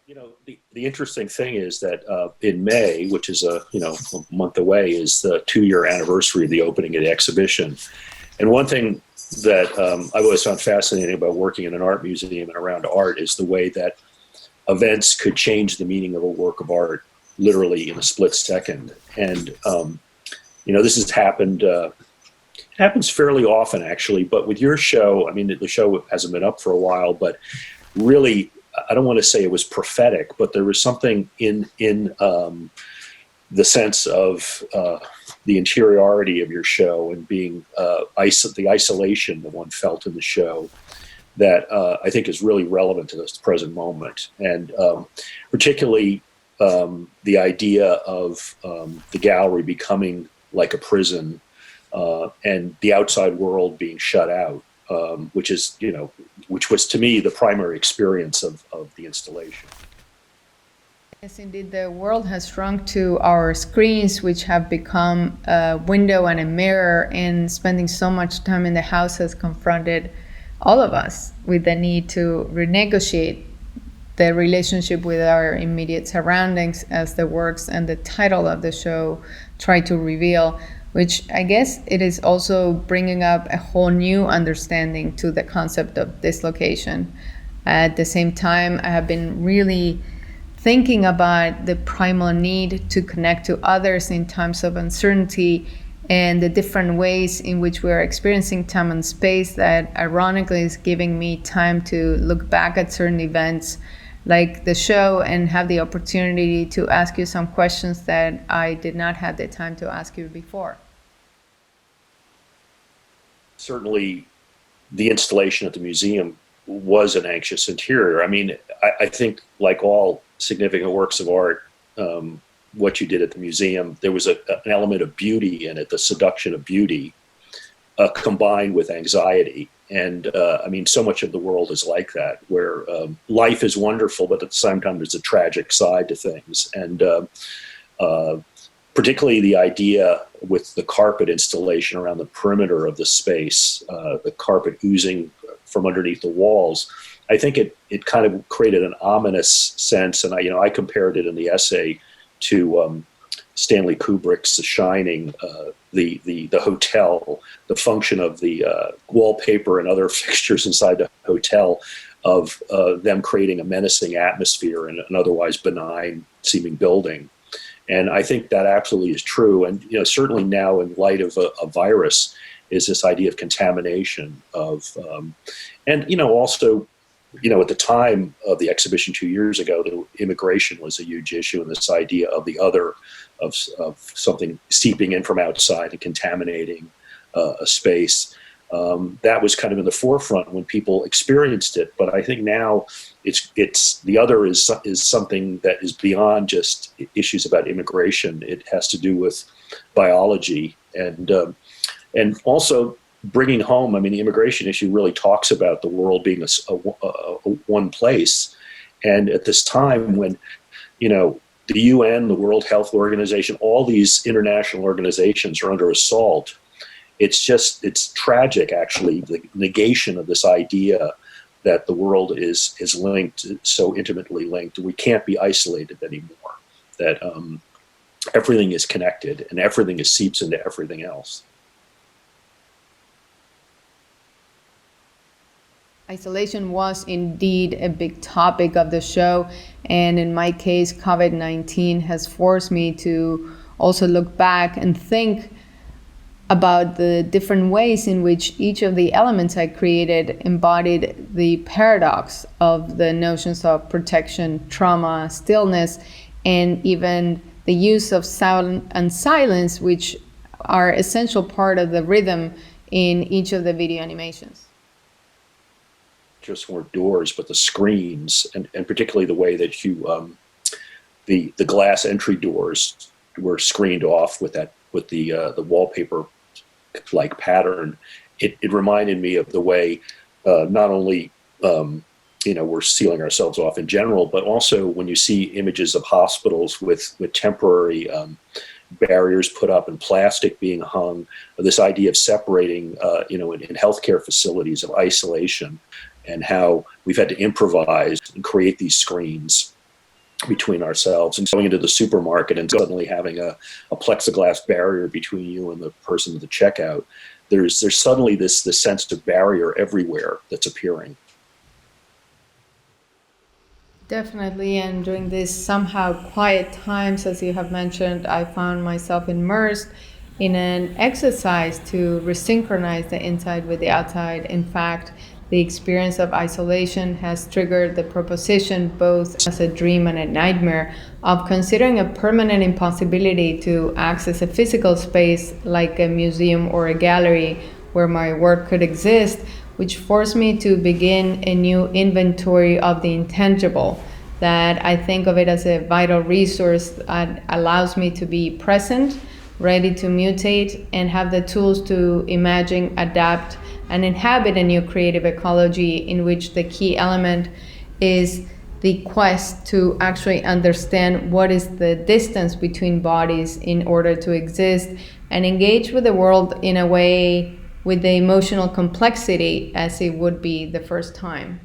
The interesting thing is that in May, which is a month away, is the 2-year anniversary of the opening of the exhibition. And one thing that I've always found fascinating about working in an art museum and around art is the way that events could change the meaning of a work of art literally in a split second. And this has happened. Happens fairly often, actually. But with your show, I mean, the show hasn't been up for a while, but really, I don't want to say it was prophetic, but there was something in the sense of the interiority of your show and being the isolation that one felt in the show that I think is really relevant to this present moment. And particularly the idea of the gallery becoming like a prison and the outside world being shut out. Which was to me the primary experience of the installation. Yes, indeed, the world has shrunk to our screens, which have become a window and a mirror, and spending so much time in the house has confronted all of us with the need to renegotiate the relationship with our immediate surroundings, as the works and the title of the show try to reveal, which I guess it is also bringing up a whole new understanding to the concept of dislocation. At the same time, I have been really thinking about the primal need to connect to others in times of uncertainty and the different ways in which we are experiencing time and space that ironically is giving me time to look back at certain events like the show and have the opportunity to ask you some questions that I did not have the time to ask you before. Certainly, the installation at the museum was an anxious interior. I mean, I think like all significant works of art, what you did at the museum, there was an element of beauty in it, the seduction of beauty, combined with anxiety. And I mean, so much of the world is like that, where life is wonderful, but at the same time, there's a tragic side to things. And particularly the idea with the carpet installation around the perimeter of the space, the carpet oozing from underneath the walls, I think it kind of created an ominous sense. And I compared it in the essay to Stanley Kubrick's The Shining, the hotel, the function of the wallpaper and other fixtures inside the hotel, of them creating a menacing atmosphere in an otherwise benign seeming building. And I think that absolutely is true. And certainly now, in light of a virus, is this idea of contamination of, and also, at the time of the exhibition 2 years ago, the immigration was a huge issue, and this idea of the other, of something seeping in from outside and contaminating a space. That was kind of in the forefront when people experienced it. But I think now it's the other is something that is beyond just issues about immigration. It has to do with biology and also bringing home. I mean, the immigration issue really talks about the world being a one place. And at this time when, the UN, the World Health Organization, all these international organizations are under assault, it's tragic, actually, the negation of this idea that the world is linked, so intimately linked. We can't be isolated anymore, that everything is connected and everything seeps into everything else. Isolation was indeed a big topic of the show, and in my case, COVID-19 has forced me to also look back and think about the different ways in which each of the elements I created embodied the paradox of the notions of protection, trauma, stillness, and even the use of sound and silence, which are essential part of the rhythm in each of the video animations. Just weren't doors, but the screens, and particularly the way that you, the glass entry doors were screened off with the wallpaper like pattern. It reminded me of the way not only we're sealing ourselves off in general, but also when you see images of hospitals with temporary barriers put up and plastic being hung, this idea of separating in healthcare facilities, of isolation, and how we've had to improvise and create these screens between ourselves, and going into the supermarket and suddenly having a plexiglass barrier between you and the person at the checkout. There's suddenly this sense of barrier everywhere that's appearing. Definitely, and during these somehow quiet times, as you have mentioned, I found myself immersed in an exercise to resynchronize the inside with the outside. In fact, the experience of isolation has triggered the proposition, both as a dream and a nightmare, of considering a permanent impossibility to access a physical space like a museum or a gallery where my work could exist, which forced me to begin a new inventory of the intangible. That I think of it as a vital resource that allows me to be present, ready to mutate, and have the tools to imagine, adapt, and inhabit a new creative ecology in which the key element is the quest to actually understand what is the distance between bodies in order to exist and engage with the world in a way with the emotional complexity as it would be the first time.